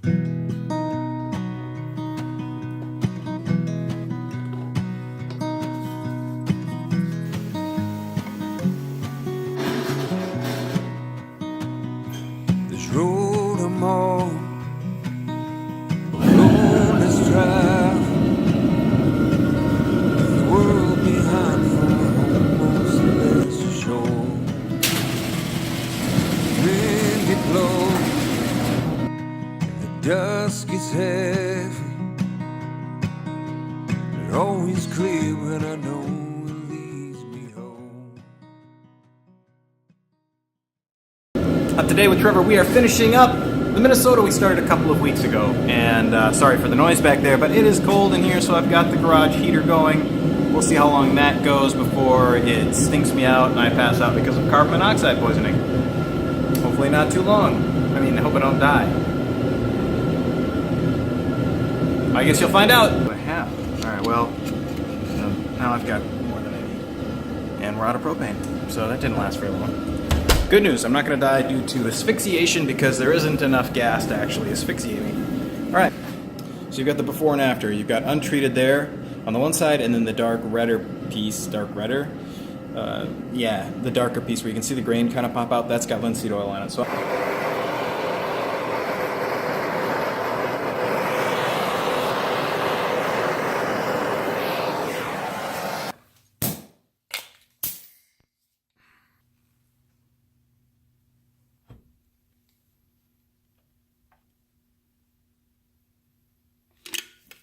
This road I'm on, alone as drive. The world behind from almost less shore. Wind it blows, the dusk is heavy. But always clear when I know it leads me home. Today with Trevor, we are finishing up the Minnesota we started a couple of weeks ago. And sorry for the noise back there, but it is cold in here, so I've got the garage heater going. We'll see how long that goes before it stinks me out and I pass out because of carbon monoxide poisoning. Hopefully not too long. I mean, I hope I don't die. I guess you'll find out. I have. Alright, well, now I've got more than I need. And we're out of propane, so that didn't last very long. Good news, I'm not going to die due to asphyxiation because there isn't enough gas to actually asphyxiate me. Alright, so you've got the before and after. You've got untreated there on the one side, and then the dark redder piece, yeah, the darker piece where you can see the grain kind of pop out, that's got linseed oil on it. So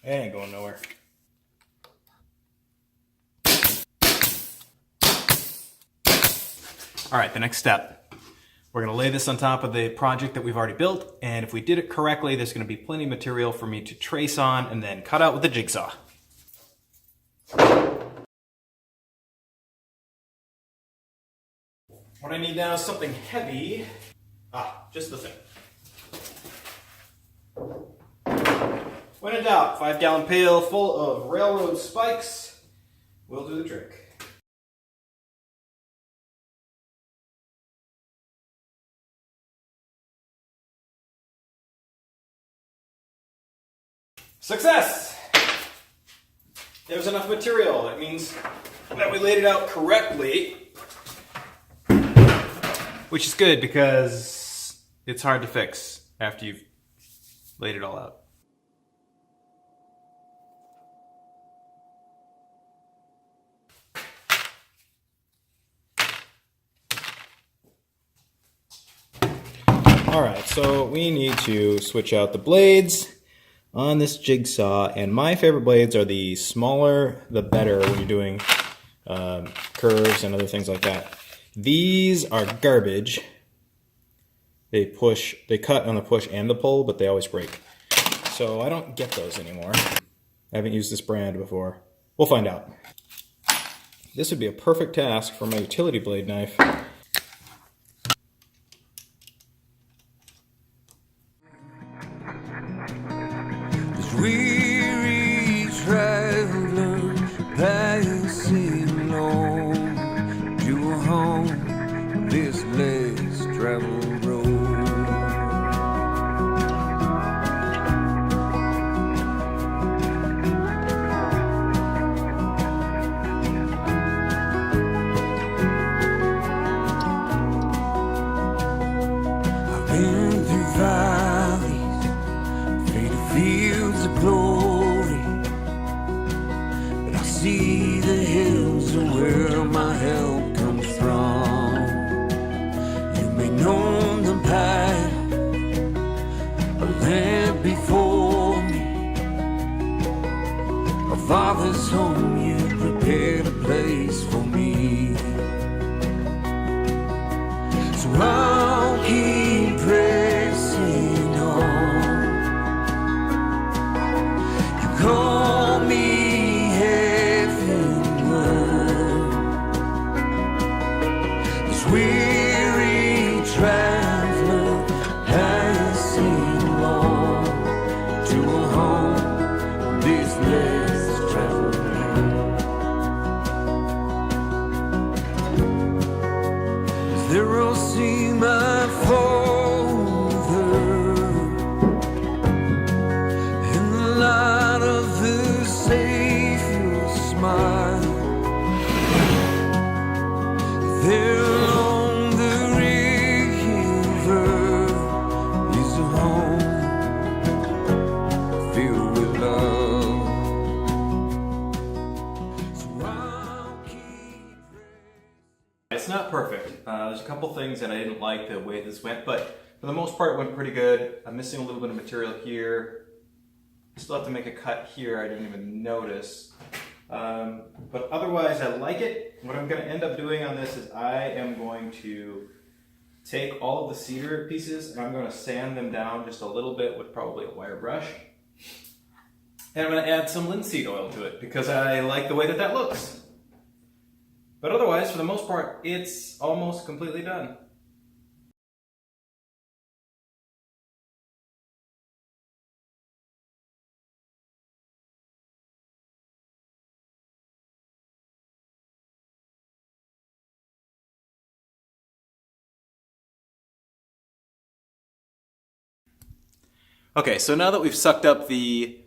it ain't going nowhere. All right, the next step. We're gonna lay this on top of the project that we've already built, and if we did it correctly, there's gonna be plenty of material for me to trace on and then cut out with a jigsaw. What I need now is something heavy. Just the thing. When in doubt, 5-gallon pail full of railroad spikes will do the trick. Success! There's enough material. That means that we laid it out correctly, which is good because it's hard to fix after you've laid it all out. Alright, so we need to switch out the blades on this jigsaw, and my favorite blades are the smaller the better when you're doing curves and other things like that. These are garbage. They cut on the push and the pull, but they always break. So I don't get those anymore. I haven't used this brand before. We'll find out. This would be a perfect task for my utility blade knife. Weary traveler passing along, you are home this less traveled road. not perfect. There's a couple things that I didn't like the way this went, but for the most part it went pretty good. I'm missing a little bit of material here. Still have to make a cut here, I didn't even notice. But otherwise I like it. What I'm going to end up doing on this is I am going to take all of the cedar pieces and I'm going to sand them down just a little bit with probably a wire brush. And I'm going to add some linseed oil to it because I like the way that that looks. But otherwise, for the most part, it's almost completely done. Okay, so now that we've sucked up the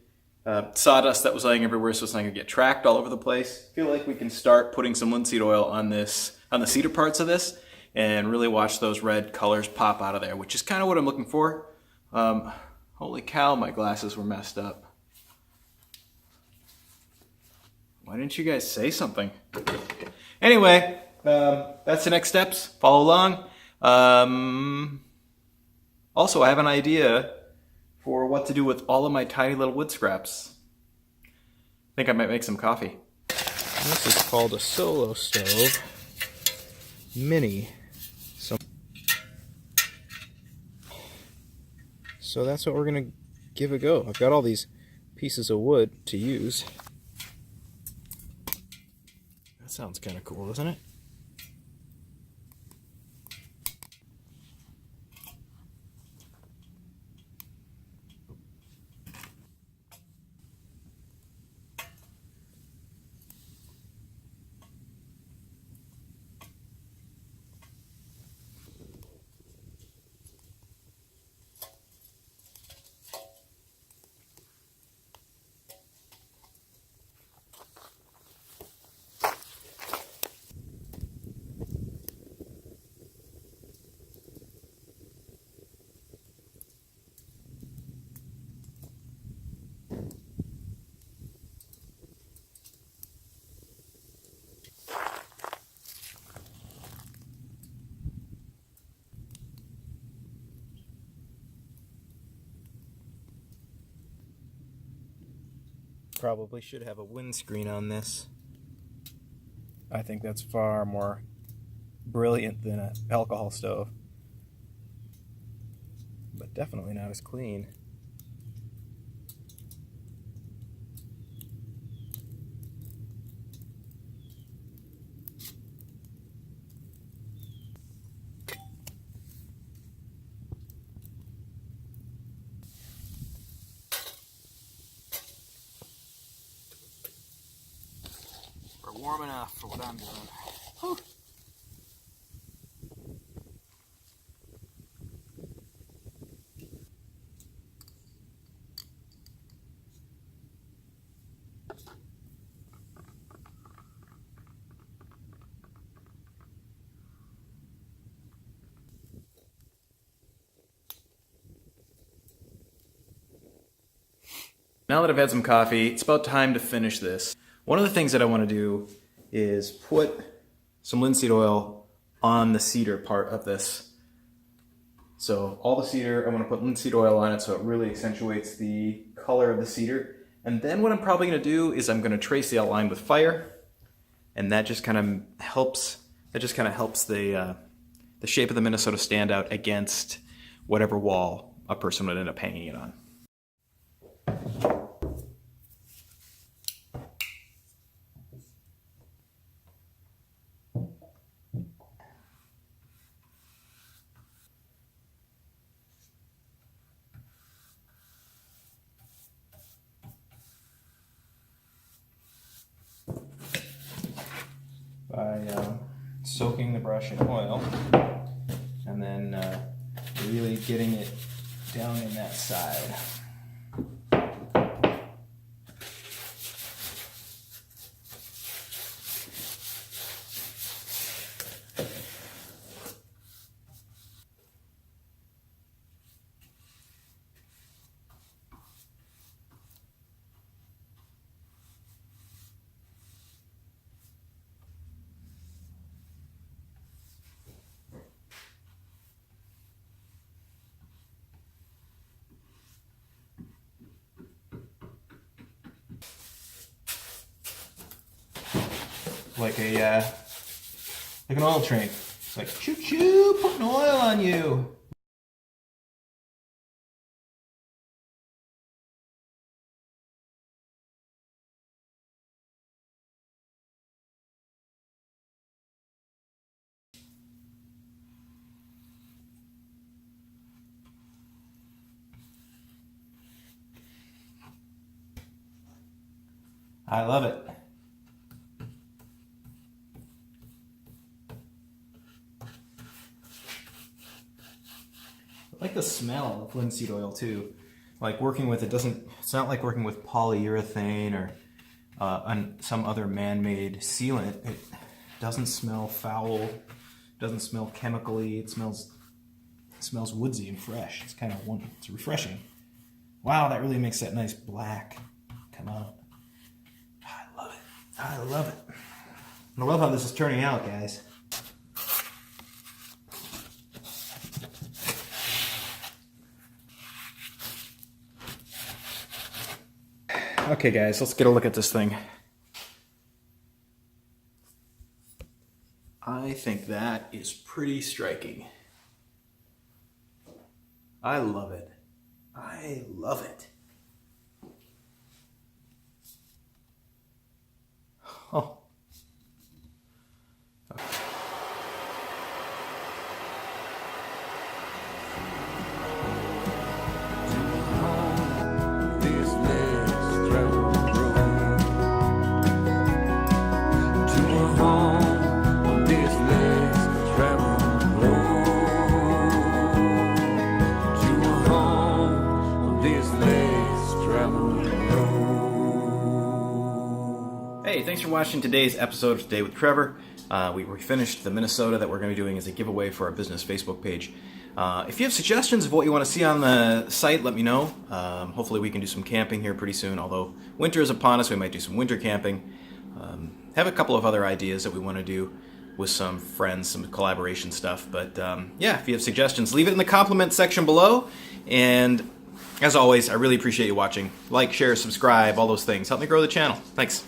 sawdust that was laying everywhere so it's not going to get tracked all over the place, I feel like we can start putting some linseed oil on this, on the cedar parts of this, and really watch those red colors pop out of there, which is kind of what I'm looking for. Holy cow, my glasses were messed up. Why didn't you guys say something? Anyway, that's the next steps. Follow along. Also, I have an idea for what to do with all of my tiny little wood scraps. I think I might make some coffee. This is called a Solo Stove Mini. So that's what we're gonna give a go. I've got all these pieces of wood to use. That sounds kind of cool, doesn't it? Probably should have a windscreen on this. I think that's far more brilliant than an alcohol stove, but definitely not as clean. We're warm enough for what I'm doing. Whew. Now that I've had some coffee, it's about time to finish this. One of the things that I want to do is put some linseed oil on the cedar part of this. So all the cedar, I want to put linseed oil on it so it really accentuates the color of the cedar. And then what I'm probably going to do is I'm going to trace the outline with fire, and that just kind of helps. The shape of the Minnesota stand out against whatever wall a person would end up hanging it on. By soaking the brush in oil and then really getting it down in that side. like an oil train. It's like choo choo, putting oil on you. I love it. I like the smell of linseed oil too. Like working with it it's not like working with polyurethane or some other man-made sealant. It doesn't smell foul, doesn't smell chemically. It smells woodsy and fresh. It's kind of wonderful. It's refreshing. Wow, that really makes that nice black come out. I love it. I love it. I love how this is turning out, guys. Okay, guys, let's get a look at this thing. I think that is pretty striking. I love it. I love it. Oh. This less traveled road. To a home on this less traveled road. To a home on this less traveled road. Hey, thanks for watching today's episode of Today with Trevor. We finished the Minnesota that we're going to be doing as a giveaway for our business Facebook page. If you have suggestions of what you want to see on the site, let me know. Hopefully we can do some camping here pretty soon, although winter is upon us, we might do some winter camping. Have a couple of other ideas that we want to do with some friends, some collaboration stuff. But yeah, if you have suggestions, leave it in the comment section below. And as always, I really appreciate you watching. Like, share, subscribe, all those things. Help me grow the channel. Thanks.